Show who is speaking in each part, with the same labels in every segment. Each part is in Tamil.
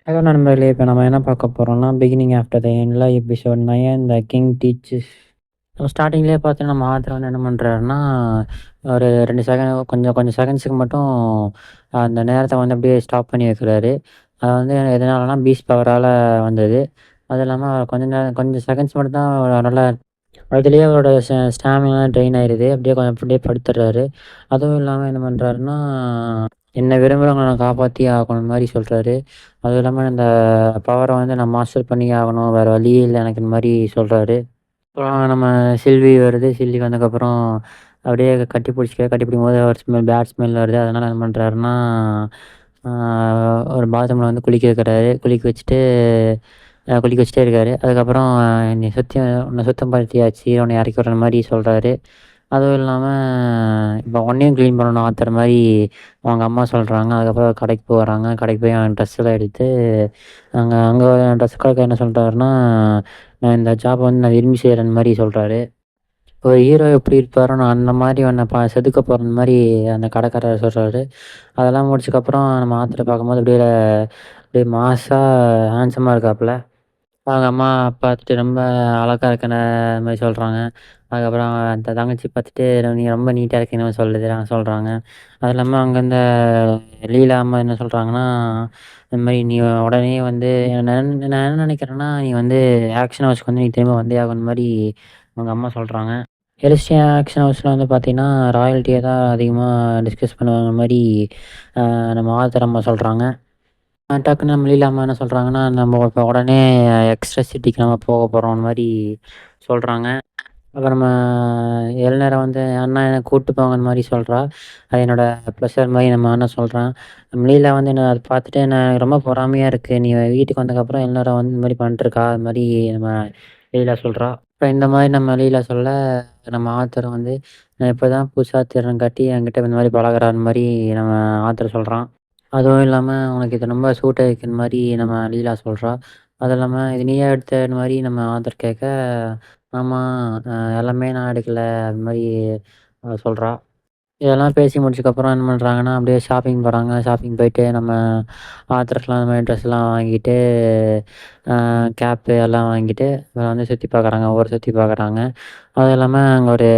Speaker 1: ஹலோ நண்பர்களே! இப்ப நம்ம என்ன பார்க்க போறோம்னா, பிகினிங் ஆஃப்டர் த எண்ட்ல எபிசோட் 9 த கிங் டீச்சஸ். நம்ம ஸ்டார்ட்டிங்லேயே பார்த்தீங்கன்னா, நம்ம ஆத்தர் வந்து என்ன பண்றாருன்னா, ஒரு 2 செகண்ட் கொஞ்சம் கொஞ்சம் செகண்ட்ஸுக்கு மட்டும் அந்த நேரத்த வந்து அப்படியே ஸ்டாப் பண்ணி வைக்கிறாரு. அது வந்து எதனாலனா, பீஸ்ட் பவரால வந்தது. அதுவும் இல்லாம கொஞ்ச நேரம் கொஞ்சம் செகண்ட்ஸ் மட்டும் தான் அவரால அதிலேயே அவரோட ஸ்டாமினாலாம் ட்ரெயின் ஆயிருது. அப்படியே படுத்துடுறாரு. அதுவும் இல்லாம என்ன பண்றாருன்னா, என்ன விரும்புறவங்கள நான் காப்பாத்தியே ஆகணும் மாரி சொல்றாரு. அதுவும் இல்லாம இந்த பவர வந்து நான் மாஸ்டர் பண்ணியே ஆகணும். வேற வழியே இல்ல எனக்கு இந்த மாரி சொல்றாரு. அப்புறம் நம்ம சில்வி வருது. சில்வி வந்ததுக்கப்புறம் அப்படியே கட்டி பிடிக்கும்போது ஒரு பேட் ஸ்மெல் வருது. அதனால என்ன பண்றாருன்னா, ஆ ஒரு பாத்ரூம்ல வந்து குளிக்க வைக்கிறாரு. குளிக்க வச்சுட்டே இருக்காரு. அதுக்கப்புறம் "என்னைய உன்ன சுத்தம் படுத்தியாச்சு. உன்னைய இறக்கி விடுற" மாரி சொல்றாரு. அதுவும் இல்லாம இப்போ உன்னையும் கிளீன் பண்ணணும் ஆத்துற மாரி அவங்க அம்மா சொல்றாங்க. அதுக்கப்புறம் கடைக்கு போறாங்க. கடைக்கு போய் அவன் ட்ரெஸ்ஸெல்லாம் எடுத்து அங்க அங்க ட்ரெஸ் கடைக்காரர் என்ன சொல்றாருன்னா, "நான் இந்த ஜாப் வந்து நான் விரும்பி செய்றேன்" மாரி சொல்றாரு. ஒரு ஹீரோ எப்படி இருப்பாரோ, நான் அந்த மாரி உன்ன செதுக்க போறேன் மாரி அந்த கடைக்காரர் சொல்றாரு. அதெல்லாம் முடிச்சதுக்கப்புறம் நம்ம ஆத்தர பார்க்கும்போது அப்படியே மாஸா ஹேண்ட்ஸமா இருக்காப்புல. அவங்க அம்மா பார்த்துட்டு ரொம்ப அழகா இருக்கன மாரி சொல்றாங்க. அதுக்கப்புறம் அந்த தங்கச்சி பார்த்துட்டு "நீங்க ரொம்ப நீட்டா இருக்கீங்கன்னு" சொல்றாங்க. அது இல்லாம அங்க இருந்த லீலா அம்மா என்ன சொல்றாங்கன்னா, இந்த மாரி "நீ உடனே வந்து நான் என்ன நினைக்கிறேன்னா, நீ வந்து ஆக்ஷன் ஹவுஸ்க்கு வந்து நீ திரும்ப வந்தே ஆகணும்" மாரி அவங்க அம்மா சொல்றாங்க. எலிஸ்டியா ஆக்ஷன் ஹவுஸ்ல வந்து பார்த்தீங்கன்னா, ராயல்ட்டிய தான் அதிகமா டிஸ்கஸ் பண்ணுவாங்க மாரி நம்ம ஆத்தர் அம்மா சொல்றாங்க. டக்குன்னு நம்ம லீலா அம்மா என்ன சொல்றாங்கன்னா, நம்ம இப்ப உடனே எக்ஸ்ட்ரா சிட்டிக்கு நம்ம போக போறோம் மாரி சொல்றாங்க. அப்புறம் நம்ம எல்நேரம் வந்து "அண்ணா என்ன கூட்டு போங்கன்னு" மாரி சொல்றா. அது என்னோட ப்ளஷர் மாரி நம்ம அண்ணன் சொல்றான். நம்ம லீலா வந்து என்ன அத பார்த்துட்டு எனக்கு ரொம்ப பொறாமையா இருக்கு. நீ வீட்டுக்கு வந்ததுக்கப்புறம் எல்நேரம் வந்து இந்த மாரி பண்ணிட்டுருக்கா. அது மாரி நம்ம லீலா சொல்றா. இப்ப இந்த மாரி நம்ம லீலா சொல்ல, நம்ம ஆத்தர் வந்து நான் இப்பதான் புதுசா தேடுறங்காட்டி என்கிட்ட இந்த மாரி பழகுறான்னு மாரி நம்ம ஆத்தர் சொல்றான். அதுவும் இல்லாம உனக்கு இது ரொம்ப சூட் ஆயிருக்குன்னு மாரி நம்ம லீலா சொல்றா. அதுவும் இல்லாம "இது நீயா எடுத்தன்னு" மாரி நம்ம ஆத்தர் கேட்க, "ஆமா எல்லாமே நான் எடுக்கல" அது மாரி சொல்றா. இதெல்லாம் பேசி முடிச்சதுக்கப்புறம் என்ன பண்றாங்கன்னா, அப்படியே ஷாப்பிங் போறாங்க. ஷாப்பிங் போயிட்டு நம்ம ஆத்தருக்குலாம் அந்த மாரி ட்ரெஸ்லாம் வாங்கிட்டு, கேப்பு எல்லாம் வாங்கிட்டு அப்புறம் வந்து சுத்தி பார்க்குறாங்க. ஊர சுத்தி பார்க்குறாங்க. அதுவும் இல்லாம அங்க ஒரு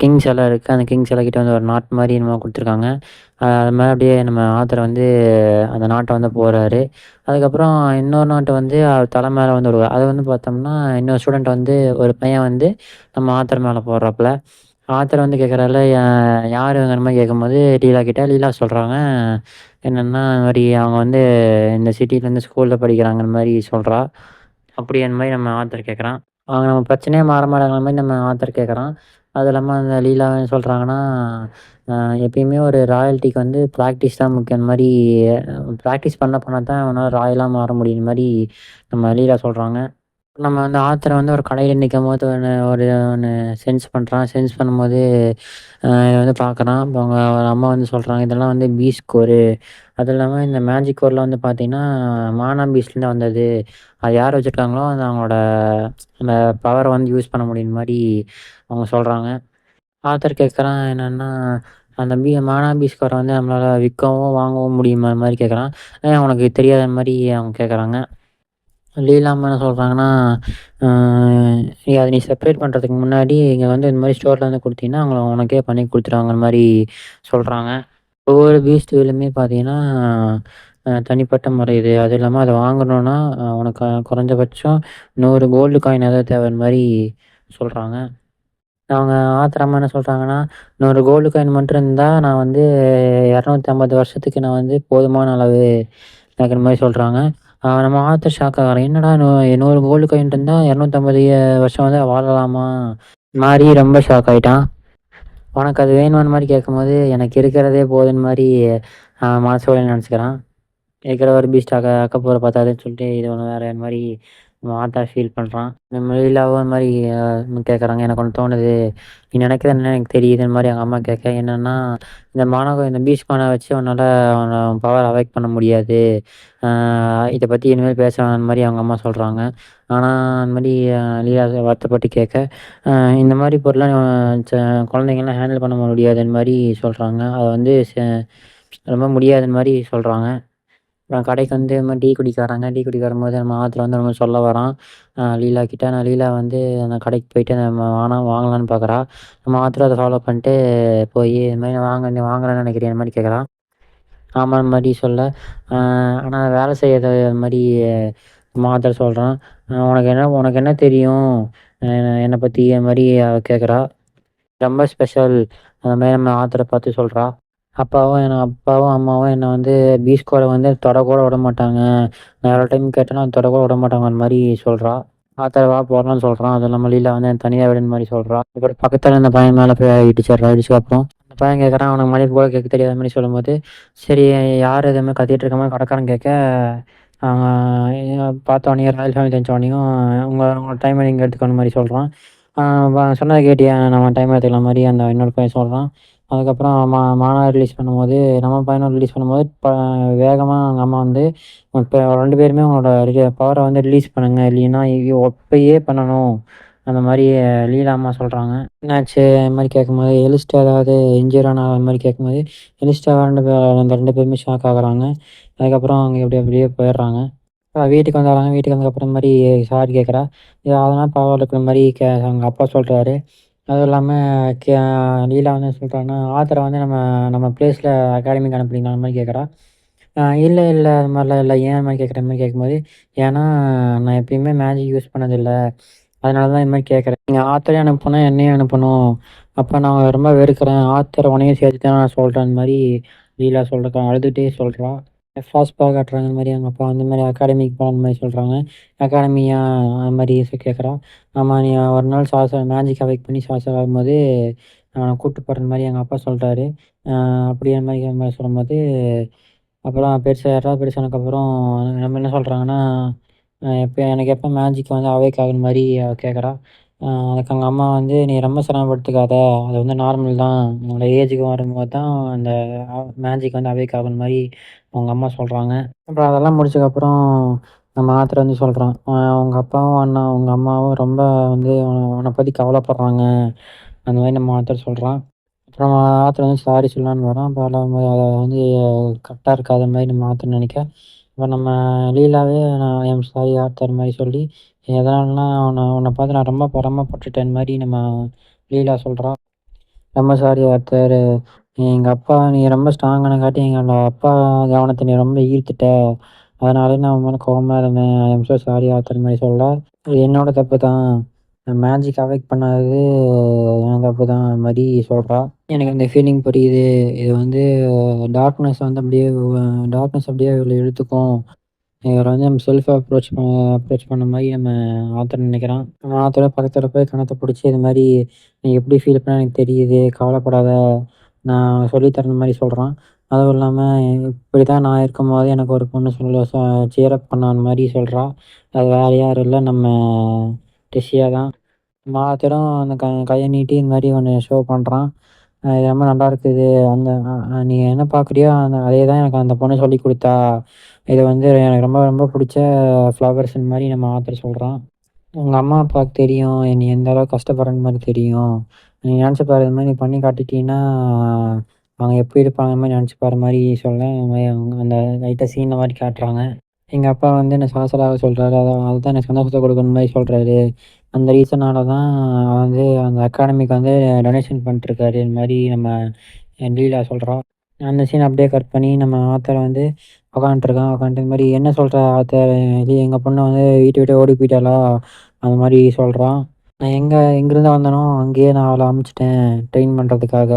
Speaker 1: கிங் சிலை இருக்கு. அந்த கிங் சிலைக்கிட்ட வந்து ஒரு நாட் மாரி என்னமோ குடுத்துருக்காங்க. அது மேல அப்படியே நம்ம ஆத்தர் வந்து அந்த நாட்ட வந்து போறாரு. அதுக்கப்புறம் இன்னொரு நாட்ட வந்து அவர் தலை மேல வந்து விடுவார். அது வந்து பார்த்தோம்னா, இன்னொரு ஸ்டூடண்ட் வந்து ஒரு பையன் வந்து நம்ம ஆத்தர் மேல போடுறாப்புல. ஆத்தர் வந்து கேட்குறாருல, யாரு இவங்கன்னு மாரி கேட்கும்போது லீலா கிட்ட லீலா சொல்றாங்க. என்னன்னா, இந்த மாரி அவங்க வந்து இந்த சிட்டில ஸ்கூல்ல படிக்கிறாங்கன்னு மாரி சொல்றா. அப்படியான்னு மாரி நம்ம ஆத்தர் கேட்குறான். அவங்க நம்ம பிரச்சனையே மாற மாட்டாங்கற மாரி நம்ம ஆத்தர் கேட்குறான். அதுவும் இல்லாம அந்த லீலா என்ன சொல்றாங்கன்னா, அ எப்பயுமே ஒரு ராயல்ட்டிக்கு வந்து பிராக்டிஸ் தான் முக்கியம். இந்த மாரி பிராக்டிஸ் பண்ண தான் அவனால ராயலா மாற முடியும் மாரி நம்ம லீலா சொல்றாங்க. நம்ம வந்து ஆத்தர வந்து ஒரு கடையில நிக்கும்போது ஒண்ணு சென்ஸ் பண்றான். சென்ஸ் பண்ணும்போது இத வந்து பார்க்குறான். அப்ப அவங்க அம்மா வந்து சொல்றாங்க, "இதெல்லாம் வந்து பி ஸ்கோரு. அதுவும் இல்லாம இந்த மேஜிக் கோர்லாம் வந்து பார்த்தீங்கன்னா, மானா பீஸ்ட்லேருந்து வந்தது. அது யார் வச்சிருக்காங்களோ அது அவங்களோட அந்த பவர வந்து யூஸ் பண்ண முடியும்" மாரி அவங்க சொல்றாங்க. ஆத்தர் கேட்குறான் என்னன்னா, அந்த மானா பீ ஸ்கோர வந்து நம்மளால விக்கவும், வாங்கவும் முடியுமா? அது மாரி கேட்குறான். "ஏன் உனக்கு தெரியாத?" மாரி அவங்க கேட்குறாங்க. லீலா அம்மா என்ன சொல்றாங்கன்னா, "அ நீ செப்பரேட் பண்றதுக்கு முன்னாடி இங்க வந்து இந்த மாரி ஸ்டோர்ல வந்து குடுத்தீன்னா, அவங்க உனக்கே பண்ணி குடுத்துருவாங்கற" மாரி சொல்றாங்க. ஒவ்வொரு பீஸ்ட் வீலுமே பார்த்தீங்கன்னா, தனிப்பட்ட முறை இது. அதுவும் இல்லாம அத வாங்கணும்னா, உனக்கு குறைஞ்சபட்சம் 100 கோல்டு காயினாவது தேவைன்னு மாரி சொல்றாங்க. அவங்க ஆத்தர் அம்மா என்ன சொல்றாங்கன்னா, "100 கோல்டு காயின் மட்டும் இருந்தா, நான் வந்து 250 வருஷத்துக்கு நான் வந்து போதுமான அளவு" அப்படிங்கிற மாரி சொல்றாங்க. நம்ம ஆத்தர் ஷாக் ஆகுறான். "என்னடா 100 கோல்டு காயின் இருந்தா 250 வருஷம் வந்து வாழலாமா?" மாரி ரொம்ப ஷாக் ஆயிட்டான். "உனக்கு அது வேணுமான்னு" மாரி கேட்கும்போது, "எனக்கு இருக்கிறதே போதுன்னு" மாரி மனசுக்குள்ளயே நெனச்சுக்கிறான். இருக்கிற ஒரு பீஸ்ட் அக்கப்போர பத்தாதுன்னு சொல்லிட்டு இது ஒண்ணு வேற மாரி நம்ம ஆத்தா ஃபீல் பண்றான். நம்ம லீலாவும் இந்த மாரி கேட்குறாங்க. "எனக்கு ஒண்ணு தோணுது. நீ நினைக்கிறது என்னன்னு எனக்கு தெரியுதுன்னு" மாரி அவங்க அம்மா கேட்க, என்னன்னா, இந்த பீஸ்ட் மானா வச்சு உன்னால அவன் பவர அவாய்ட் பண்ண முடியாது. அ இத பத்தி இனிமேல் பேச வேணாம்னு மாரி அவங்க அம்மா சொல்றாங்க. ஆனா அந்த மாரி லீலா வருத்தப்பட்டு கேட்க, அ இந்த மாரி பொருள்லாம் ச குழந்தைங்கலாம் ஹேண்டில் பண்ண முடியாதுன்னு மாரி சொல்றாங்க. அது வந்து ரொம்ப முடியாதுன்னு மாரி சொல்றாங்க. அப்புறம் கடைக்கு வந்து இது மாரி டீ குடிக்க வராங்க. டீ குடிக்க வரும்போது நம்ம ஆத்துல வந்து நம்ம சொல்ல வரான். லீலா கிட்ட. லீலா வந்து அந்த கடைக்கு போயிட்டு நம்ம வாங்கலான்னு பார்க்குறா. நம்ம ஆத்துல அத ஃபாலோ பண்ணிட்டு போயி இது மாரி நீ வாங்கலான்னு நினைக்கிறியா? இந்த மாரி கேட்குறா. ஆமான்னு மாரி சொல்ல, அ ஆனா வேலை செய்யறது மாரி நம்ம ஆத்தா சொல்றான். உனக்கு என்ன தெரியும்? அ என்ன பத்தி? அது மாரி அவ கேட்குறா. ரொம்ப ஸ்பெஷல். அந்த மாரி நம்ம ஆத்தர பார்த்து சொல்றா. அப்பாவும், அம்மாவும் என்ன வந்து பீச் கூட வந்து தொடக்கூட விடமாட்டாங்க. நான் எவ்வளோ டைம் கேட்டேனோ அது தொடக்கூட விடமாட்டாங்க அந்த மாரி சொல்றா. ஆத்தா வா போலான்னு சொல்றான். அதுவும் இல்லாம லீலா வந்து என்ன தனியா விடுன்னு மாரி சொல்றா. அப்புறம் பக்கத்துல அந்த பையன் மேல போய் இடிச்சிடுறா. இடிச்சதுக்கப்புறம் அந்த பையன் கேட்குறான், "அவனுக்கு மன்னிப்பு கூட கேட்க தெரியாத" மாரி சொல்லும்போது, சரி யார் இது மாரி கத்திட்டு இருக்க மாரி கடைக்காரன் கேட்க, பார்த்தோனே ராயல் ஃபேமிலி தெரிஞ்சோனேயும், உங்களோட டைம நீங்க எடுத்துக்கோன்னு மாரி சொல்றான். ஆ சொன்னத கேட்டியா? நம்ம டைம் எடுத்துக்கலாம் மாரி அந்த இன்னொரு பையன் சொல்றான். அதுக்கப்புறம் மானாவாரி ரிலீஸ் பண்ணும்போது, நம்ம பையனும் ரிலீஸ் பண்ணும்போது, வேகமா அவங்க அம்மா வந்து, இப்ப 2 பேருமே உங்களோட பவர வந்து ரிலீஸ் பண்ணுங்க. இல்லைன்னா இப்பயே பண்ணணும். அந்த மாரி லீலா அம்மா சொல்றாங்க. என்னாச்சு? அது மாரி கேட்கும்போது, எலிஸ்டா ஏதாவது இன்ஜூர் ஆனா அது மாரி கேட்கும்போது, எலிஸ்டா அந்த 2 பேருமே ஷாக் ஆகுறாங்க. அதுக்கப்புறம் அவங்க அப்படியே போயிடுறாங்க. வீட்டுக்கு வந்துர்றாங்க. வீட்டுக்கு வந்ததுக்கப்புறம் இந்த மாரி சாரி கேட்குறா. அதெல்லாம் பரவாயில்லங்கிற மாரி அவங்க அப்பா சொல்றாரு. அதுவும் இல்லாம கே லீலா வந்து என்ன சொல்றான்னா, ஆத்தர வந்து நம்ம நம்ம பிளேஸ்ல அகாடமிக்கு அனுப்புறீங்களா? அந்த மாரி கேட்குறா. இல்ல அது மாரிலாம் இல்ல. ஏன்? அந்த மாரி கேட்குற மாரி கேட்கும்போது, ஏன்னா நான் எப்பயுமே மேஜிக் யூஸ் பண்ணதில்ல. அதனால தான் இது மாரி கேட்குறேன். நீங்க ஆத்தரையும் அனுப்பணும், என்னையும் அனுப்பணும். அப்ப நான் ரொம்ப வெறுக்கிறேன். ஆத்தர உன்னையும் சேர்த்து தான் நான் சொல்றேன். அந்த மாரி லீலா அழுதுகிட்டே சொல்றா. ஃப்ளாஷ்பேக் காட்டுறாங்க. இந்த மாரி அவங்க அப்பா வந்து இந்த மாரி அகாடமிக்கு போன மாரி சொல்றாங்க. அகாடமியா? அது மாரி கேட்குறா. ஆமா, நீ ஒரு நாள் மேஜிக் அவேக் பண்ணி சார்ஜர் ஆகும்போது, நான் உன்ன கூட்டு போறேன்னு மாரி எங்க அப்பா சொல்றாரு. அப்படியே அந்த மாரி சொல்லும்போது, அப்புறம் பெருசாயிடுறா. பெருசானதுக்கப்புறம் நம்ம என்ன சொல்றாங்கன்னா, எனக்கு எப்போ மேஜிக் வந்து அவேக் ஆகுற மாரி அவ கேட்குறா. அதுக்கு அவங்க அம்மா வந்து, "நீ ரொம்ப சிரமப்படுத்திக்காத. அது வந்து நார்மல் தான். உன்னோட ஏஜுக்கு வரும்போது தான் அந்த மேஜிக் வந்து அவேக் ஆகுற மாரி" அவங்க அம்மா சொல்றாங்க. அப்புறம் அதெல்லாம் முடிச்சதுக்கப்புறம் நம்ம ஆத்தர் வந்து சொல்றான். "உங்க அப்பாவும், உங்க அம்மாவும் ரொம்ப வந்து உன்ன பத்தி கவலைப்படுறாங்க." அந்த மாரி நம்ம ஆத்தர் சொல்றான். அப்புறம் ஆத்தர் வந்து சாரி சொல்லலான்னு வரான். அப்ப அத வந்து கரெக்ட்டா இருக்காத மாரி நம்ம ஆத்தர் நெனைக்க, அப்ப நம்ம லீலாவே நான் ஐ அம் சாரி ஆத்தர் மாரி சொல்லி, எதனாலனா உன்ன பார்த்து நான் ரொம்ப பொறாமப்பட்டுட்டேன் மாரி நம்ம லீலா சொல்றா. "ரொம்ப சாரி ஆத்தர். எங்க அப்பா நீ ரொம்ப ஸ்ட்ராங்கானங்காட்டி எங்களோட அப்பா கவனத்த நீ ரொம்ப ஈர்த்துட்ட. அதனாலயே நான் உன் மேல கோவமா இருந்தேன். ஐ அம் சோ சாரி ஆத்தர்" மாரி சொல்ல, "இது என்னோட தப்பு தான். மேஜிக் அவேக் பண்ணாதது என் தப்பு தான்" அது மாரி சொல்றா. எனக்கு அந்த ஃபீலிங் புரியுது. இது வந்து டார்க்னஸ் வந்து அப்படியே இவள இழுத்துக்கும். இவர வந்து நம்ம செல்ஃபா அப்ரோச் பண்ண மாரி நம்ம ஆத்தர் நெனைக்கிறான். நம்ம ஆத்தரும் பக்கத்துல போய் கன்னத்த புடிச்சு, "இது மாரி நீ எப்படி ஃபீல் பண்ண எனக்கு தெரியுது. கவலைப்படாத. நான் சொல்லி தரேன்" மாரி சொல்றான். அதுவும் இல்லாம, இப்படிதான் நான் இருக்கும்போது எனக்கு ஒரு பொண்ணு சியர் அப் பண்ணா மாரி சொல்றா. அது வேற யாரும் இல்ல, நம்ம டெசியா தான். மாத்திரம் அந்த கைய நீட்டி இந்த மாரி ஒண்ணு ஷோ பண்றான். இது ரொம்ப நல்லா இருக்குது. அந்த நீ என்ன பார்க்குறியோ அதே தான் எனக்கு அந்த பொண்ணு சொல்லிக் குடுத்தா. இது வந்து எனக்கு ரொம்ப ரொம்ப புடிச்ச ஃப்ளவர்ஸ்ன்னு மாரி நம்ம ஆத்தர் சொல்றான். உங்க அம்மா அப்பாவுக்கு தெரியும். நீ எந்த அளவுக்கு கஷ்டப்படுறன்னு மாரி தெரியும். நீ நெனச்சு பாரு. இது மாரி நீ பண்ணி காட்டிட்டீன்னா, அவங்க எப்படி இருப்பாங்க மாரி நெனச்சு பாரு மாரி சொல்ல, இந்த மாரி அவங்க அந்த லைட்டா சீன்ல மாரி காட்டுறாங்க. எங்க அப்பா வந்து என்ன சாசராக சொல்றாரு. அதுதான் எனக்கு சந்தோஷத்த குடுக்குற மாரி சொல்றாரு. அந்த ரீசனால தான் வந்து அந்த அகாடமிக்கு வந்து டொனேஷன் பண்ணிட்டுருக்காரு. இந்த மாரி நம்ம லீலா சொல்றா. அந்த சீன் அப்படியே கட் பண்ணி நம்ம ஆத்தர் வந்து உக்காந்துட்டுருக்கான். உக்காந்துட்டு இந்த மாரி "என்ன சொல்ற ஆத்தர்? இது எங்க பொண்ணு வந்து வீட்ட விட்டு ஓடி போயிட்டாளா?" அந்த மாரி சொல்றான். நான் எங்கேருந்து வந்தேனோ அங்கேயே நான் அவள அனுப்பிச்சுட்டேன் ட்ரெயின் பண்றதுக்காக.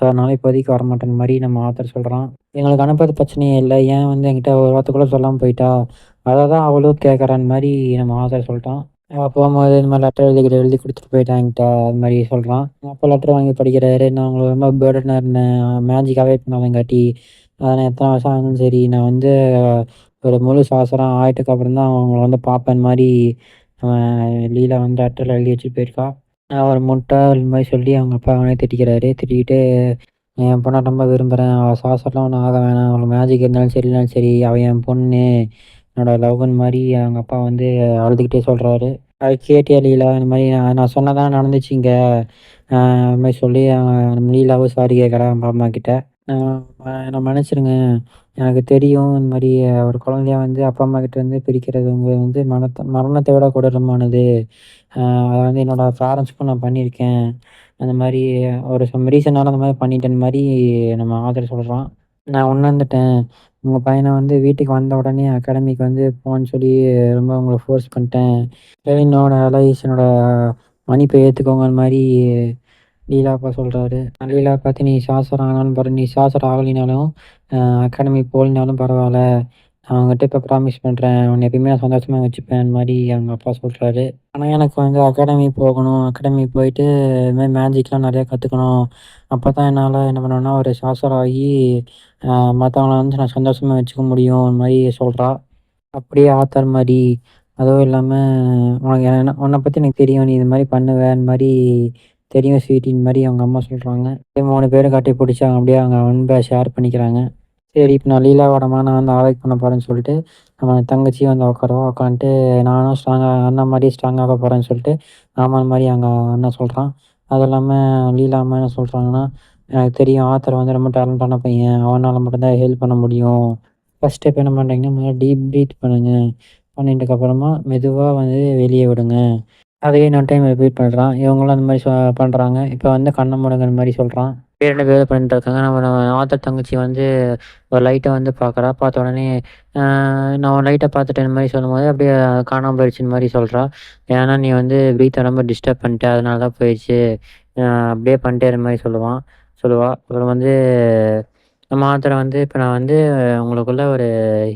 Speaker 1: ஸோ, அதனால இப்போதைக்கு வரமாட்டேன்னு மாரி நம்ம ஆத்தர் சொல்றான். எங்களுக்கு அனுப்புறது பிரச்சனையே இல்ல. ஏன் வந்து என்கிட்ட ஒரு வார்த்தை கூட சொல்லாம போயிட்டா? அத தான் அவளும் கேட்கறான்னு மாரி நம்ம ஆத்தர் சொல்ட்டான். அவ போம்போது இந்த மாரி லெட்டர் எழுதி குடுத்துட்டு போயிட்டா என்கிட்ட. அது மாரி சொல்றான். அப்பா லெட்டர் வாங்கி படிக்கிறாரு. நான் உங்களுக்கு ரொம்ப பர்டனா இருந்தேன். மேஜிக் அவாய்ட் பண்ணாதங்காட்டி. நான் எத்தன வருஷம் ஆனாலும் சரி, நான் வந்து ஒரு முழு சாசரம் ஆயிட்டுக்கு அப்புறம் தான் அவங்கள வந்து பார்ப்பேன் மாரி லீலா வந்து லெட்டர்ல எழுதி வச்சுட்டு போயிருக்கா. நான் ஒரு முட்டாள் மாரி சொல்லி அவங்க அப்பா அவனே திட்டிக்கிறாரு. திட்டிக்கிட்டு என் பொண்ண ரொம்ப விரும்புறேன். அவ சாசர்லாம் ஒண்ணும் ஆக வேணாம். அவளுக்கு மேஜிக் இருந்தாலும் சரி, இல்லனாலும் சரி. அவ என் பொண்ணு. என்னோட லவ்வுன்னு மாரி அவங்க அப்பா வந்து அழுதுகிட்டே சொல்றாரு. "அது கேட்டியா லீலா? இந்த மாரி நான் நான் சொன்னது தான் நடந்துச்சு இங்க." அது மாரி சொல்லி லீலாவும் சாரி கேட்குறா அவங்க அம்மாகிட்ட. என்ன மன்னிச்சிடுங்க. எனக்கு தெரியும் இந்த மாரி ஒரு குழந்தைய வந்து அப்பா, அம்மா கிட்டேருந்து பிரிக்கிறதுங்க வந்து மரணத்த விட கொடூரமானது. அத வந்து என்னோட பேரண்ட்ஸ்க்கும் நான் பண்ணியிருக்கேன். அந்த மாரி ஒரு சம் ரீசனால அந்த மாரி பண்ணிட்டேன் மாரி நம்ம ஆத்தர் சொல்றான். நான் உணர்ந்துட்டேன். உங்க பையன வந்து வீட்டுக்கு வந்த உடனே அகாடமிக்கு வந்து போன்னு சொல்லி ரொம்ப உங்கள ஃபோர்ஸ் பண்ணிட்டேன். என்னோட அலைஸ் என்னோட மன்னிப்ப ஏத்துக்கோங்கன்னு மாரி லீலா அப்பா சொல்றாரு. லீலா பார்த்து நீ ட்ரான்ஸ்ஃபர் ஆனாலும் நீ ட்ரான்ஸ்ஃபர் ஆகலைனாலும் அ அகாடமி போகலைனாலும் பரவால்ல. நான் உன்கிட்ட இப்ப ப்ராமிஸ் பண்றேன். உன்ன எப்பயுமே நான் சந்தோஷமா வச்சுப்பேன் மாரி அவங்க அப்பா சொல்றாரு. ஆனா எனக்கு வந்து அகாடமி போகணும். அகாடமி போயிட்டு இது மாரி மேஜிக்லாம் நெறையா கத்துக்கணும். அப்பதான் என்னால என்ன பண்ணுவேன்னா ஒரு ட்ரான்ஸ்ஃபர் ஆகி அ மத்தவங்கள வந்து நான் சந்தோஷமா வச்சுக்க முடியும். அந்த மாரி சொல்றா. அப்படியே ஆத்தர் மாரி. அதுவும் இல்லாம உனக்கு உன்ன பத்தி எனக்கு தெரியும். நீ இது மாரி பண்ணுவ. இந்த மாரி தெரியும் ஸ்வீட்டி இந்த மாரி அவங்க அம்மா சொல்றாங்க. 3 பேரும் கட்டி பிடிச்சு அப்படியே அவங்க அன்ப ஷேர் பண்ணிக்கிறாங்க. சரி இப்ப நான் லீலாவோட நான் வந்து ஆவேக் பண்ண போறேன்னு சொல்லிட்டு, நம்ம தங்கச்சியும் வந்து உட்காருவா. உட்காந்துட்டு நானும் அண்ணன் மாரி ஸ்ட்ராங் ஆக போறேன்னு சொல்லிட்டு, ஆமான்னு மாரி அவங்க அண்ணன் சொல்றான். அதுவும் இல்லாம லீலா அம்மா என்ன சொல்றாங்கன்னா, எனக்கு தெரியும் ஆத்தர் வந்து ரொம்ப டேலண்டான பையன். அவனால மட்டும் தான் ஹெல்ப் பண்ண முடியும். ஃபர்ஸ்ட் ஸ்டெப் என்ன பண்றீங்கன்னா, முதல்ல டீப் பிரீத் பண்ணுங்க. பண்ணிட்டதுக்கு அப்புறமா மெதுவா வந்து வெளிய விடுங்க. அதையே இன்னொரு டைம் ரிப்பீட் பண்றான். இவங்களும் அந்த மாரி பண்றாங்க. இப்ப வந்து கண்ண மூடுங்கற மாரி சொல்றான். 2 பேரும் பண்ணிட்டு இருக்காங்க. நம்ம ஆத்தர் தங்கச்சி வந்து ஒரு லைட்ட வந்து பார்க்குறா. பார்த்த உடனே அ நான் ஒரு லைட்ட பார்த்துட்டேன் இந்த மாரி சொல்லும்போது, அப்படியே காணாம போயிடுச்சுன்னு மாரி சொல்றா. ஏன்னா நீ வந்து பிரீத்த ரொம்ப டிஸ்டர்ப் பண்ணிட்ட. அதனால தான் போயிடுச்சு. அ அப்படியே பண்ணிட்டே இரு மாரி சொல்லுவா. அப்புறம் வந்து நம்ம ஆத்தர வந்து இப்ப நான் வந்து உங்களுக்குள்ள ஒரு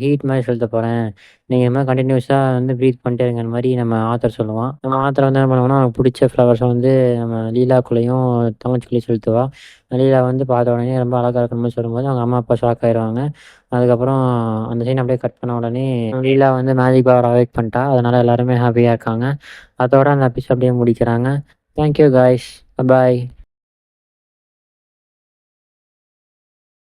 Speaker 1: ஹீட் மாரி செலுத்தப் போறேன். நீங்க இது மாரி கன்டினியூஸா வந்து பிரீத் பண்ணிட்டே இருங்கன்னு மாரி நம்ம ஆத்தர் சொல்லுவான். நம்ம ஆத்தர் வந்து என்ன பண்ணுவான்னா, அவனுக்கு புடிச்ச ஃப்ளவர்ஸ வந்து நம்ம லீலாக்குள்ளயும், தங்கச்சிக்குள்ளயும் செலுத்துவா. லீலா வந்து பார்த்த உடனே ரொம்ப அழகா இருக்குற மாரி சொல்லும்போது, அவங்க அம்மா, அப்பா ஷாக் ஆயிருவாங்க. அதுக்கப்புறம் அந்த சீன் அப்படியே கட் பண்ண உடனே லீலா வந்து மேஜிக் பவர் அவேக் பண்ணிட்டா. அதனால எல்லாருமே ஹாப்பியா இருக்காங்க. அதோட அந்த எபிசோட் அப்படியே முடிக்கிறாங்க. Thank you guys. பாய்.